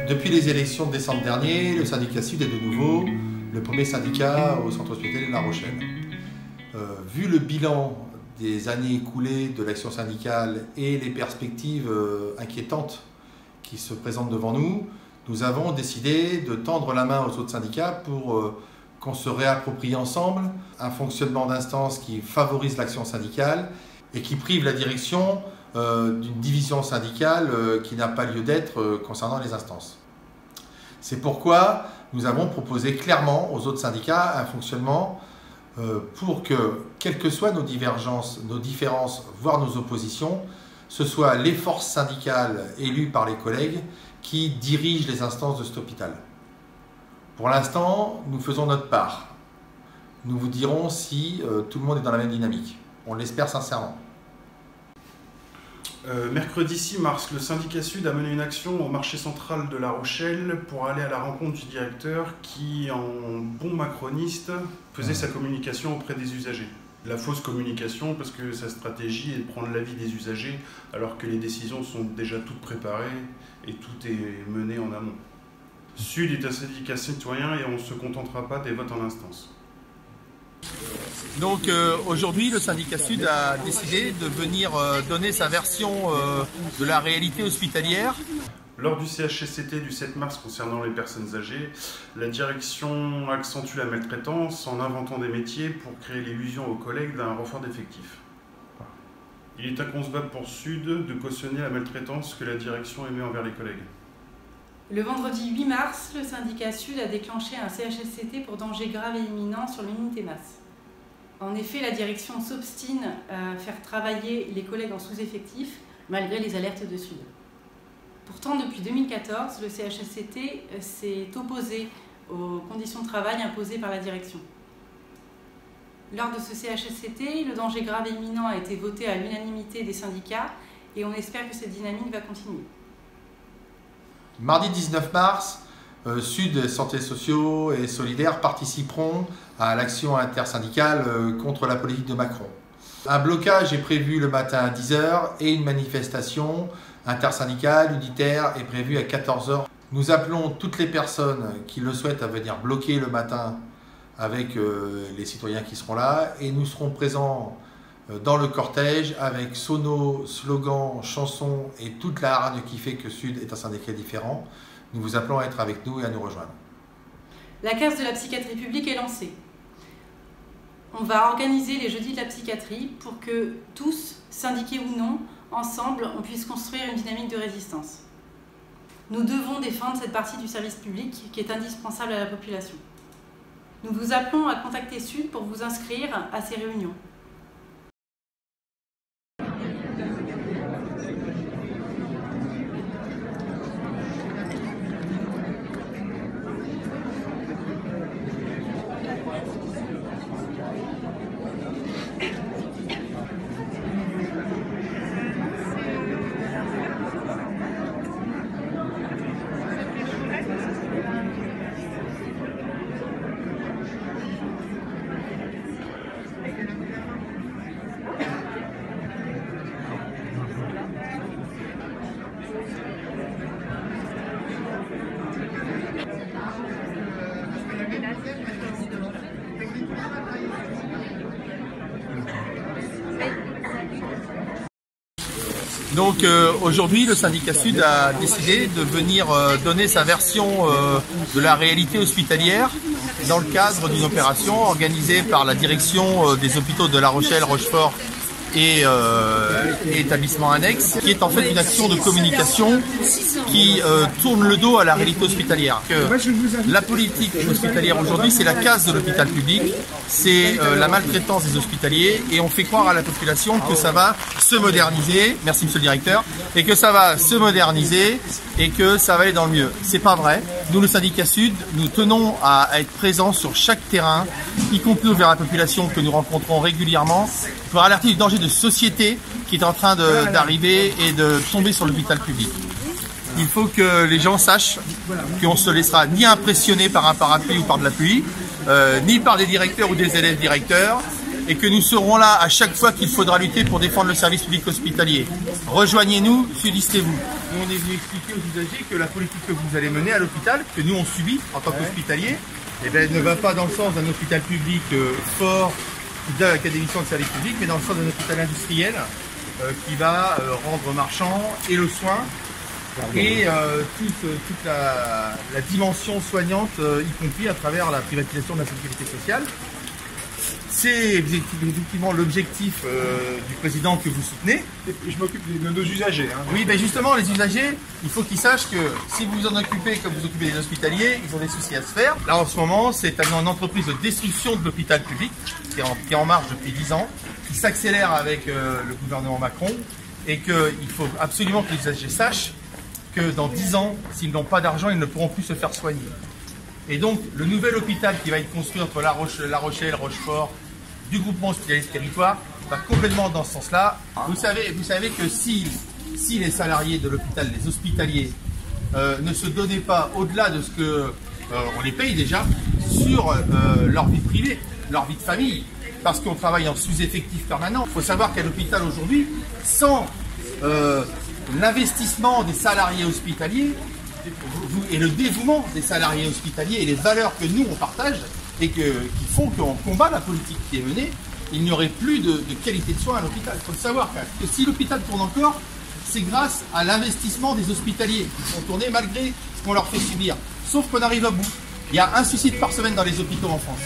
Depuis les élections de décembre dernier, le syndicat Sud est de nouveau le premier syndicat au centre hospitalier de La Rochelle. Vu le bilan des années écoulées de l'action syndicale et les perspectives inquiétantes qui se présentent devant nous, nous avons décidé de tendre la main aux autres syndicats pour qu'on se réapproprie ensemble un fonctionnement d'instance qui favorise l'action syndicale et qui prive la direction d'une division syndicale qui n'a pas lieu d'être concernant les instances. C'est pourquoi nous avons proposé clairement aux autres syndicats un fonctionnement pour que, quelles que soient nos divergences, nos différences, voire nos oppositions, ce soit les forces syndicales élues par les collègues qui dirigent les instances de cet hôpital. Pour l'instant, nous faisons notre part. Nous vous dirons si tout le monde est dans la même dynamique. On l'espère sincèrement. Mercredi 6 mars, le syndicat Sud a mené une action au marché central de La Rochelle pour aller à la rencontre du directeur qui, en bon macroniste, faisait sa communication auprès des usagers. La fausse communication parce que sa stratégie est de prendre l'avis des usagers alors que les décisions sont déjà toutes préparées et tout est mené en amont. Sud est un syndicat citoyen et on ne se contentera pas des votes en instance. Donc aujourd'hui, le syndicat Sud a décidé de venir donner sa version de la réalité hospitalière. Lors du CHSCT du 7 mars concernant les personnes âgées, la direction accentue la maltraitance en inventant des métiers pour créer l'illusion aux collègues d'un renfort d'effectifs. Il est inconcevable pour Sud de cautionner la maltraitance que la direction émet envers les collègues. Le vendredi 8 mars, le syndicat Sud a déclenché un CHSCT pour danger grave et imminent sur l'unité masse. En effet, la direction s'obstine à faire travailler les collègues en sous-effectif malgré les alertes de Sud. Pourtant, depuis 2014, le CHSCT s'est opposé aux conditions de travail imposées par la direction. Lors de ce CHSCT, le danger grave et imminent a été voté à l'unanimité des syndicats et on espère que cette dynamique va continuer. Mardi 19 mars, Sud, Santé Sociaux et Solidaires participeront à l'action intersyndicale contre la politique de Macron. Un blocage est prévu le matin à 10 h et une manifestation intersyndicale unitaire est prévue à 14 h. Nous appelons toutes les personnes qui le souhaitent à venir bloquer le matin avec les citoyens qui seront là et nous serons présents dans le cortège avec sonos, slogans, chansons et toute la hargne qui fait que Sud est un syndicat différent. Nous vous appelons à être avec nous et à nous rejoindre. La case de la psychiatrie publique est lancée. On va organiser les jeudis de la psychiatrie pour que tous, syndiqués ou non, ensemble, on puisse construire une dynamique de résistance. Nous devons défendre cette partie du service public qui est indispensable à la population. Nous vous appelons à contacter Sud pour vous inscrire à ces réunions. Donc aujourd'hui, le syndicat Sud a décidé de venir donner sa version de la réalité hospitalière dans le cadre d'une opération organisée par la direction des hôpitaux de La Rochelle, Rochefort et établissements annexes, qui est en fait une action de communication qui tourne le dos à la réalité hospitalière. La politique hospitalière aujourd'hui, c'est la casse de l'hôpital public, c'est la maltraitance des hospitaliers, et on fait croire à la population que ça va se moderniser, merci monsieur le directeur, et que ça va se moderniser et que ça va aller dans le mieux. C'est pas vrai. Nous, le syndicat Sud, nous tenons à être présents sur chaque terrain, y compris vers la population que nous rencontrons régulièrement, pour alerter du danger de société qui est en train d'arriver et de tomber sur l'hôpital public. Il faut que les gens sachent qu'on ne se laissera ni impressionner par un parapluie ou par de la pluie, ni par des directeurs ou des élèves directeurs, et que nous serons là à chaque fois qu'il faudra lutter pour défendre le service public hospitalier. Rejoignez-nous, sudistez-vous. Nous, on est venu expliquer aux usagers que la politique que vous allez mener à l'hôpital, que nous on subit en tant qu'hospitalier, eh ben, ne va pas dans le sens d'un hôpital public fort, qui a des missions de service public, mais dans le sens d'un hôpital industriel qui va rendre marchand et le soin et toute la dimension soignante, y compris à travers la privatisation de la sécurité sociale. C'est effectivement l'objectif du président que vous soutenez. Je m'occupe de nos usagers. Hein. Oui, ben justement, les usagers, il faut qu'ils sachent que si vous vous en occupez comme vous occupez des hospitaliers, ils ont des soucis à se faire. Là, en ce moment, c'est une entreprise de destruction de l'hôpital public qui est en marche depuis 10 ans, qui s'accélère avec le gouvernement Macron et qu'il faut absolument que les usagers sachent que dans 10 ans, s'ils n'ont pas d'argent, ils ne pourront plus se faire soigner. Et donc, le nouvel hôpital qui va être construit entre La Rochelle, Rochefort, du groupement hospitalier de territoire, va complètement dans ce sens-là. Vous savez que si les salariés de l'hôpital, les hospitaliers, ne se donnaient pas au-delà de ce que on les paye déjà, sur leur vie privée, leur vie de famille, parce qu'on travaille en sous-effectif permanent. Il faut savoir qu'à l'hôpital aujourd'hui, sans l'investissement des salariés hospitaliers, et le dévouement des salariés hospitaliers et les valeurs que nous on partage et qui font qu'on combat la politique qui est menée, il n'y aurait plus de qualité de soins à l'hôpital. Il faut le savoir quand même. Que si l'hôpital tourne encore, c'est grâce à l'investissement des hospitaliers qui sont tournés malgré ce qu'on leur fait subir. Sauf qu'on arrive à bout. Il y a un suicide par semaine dans les hôpitaux en France.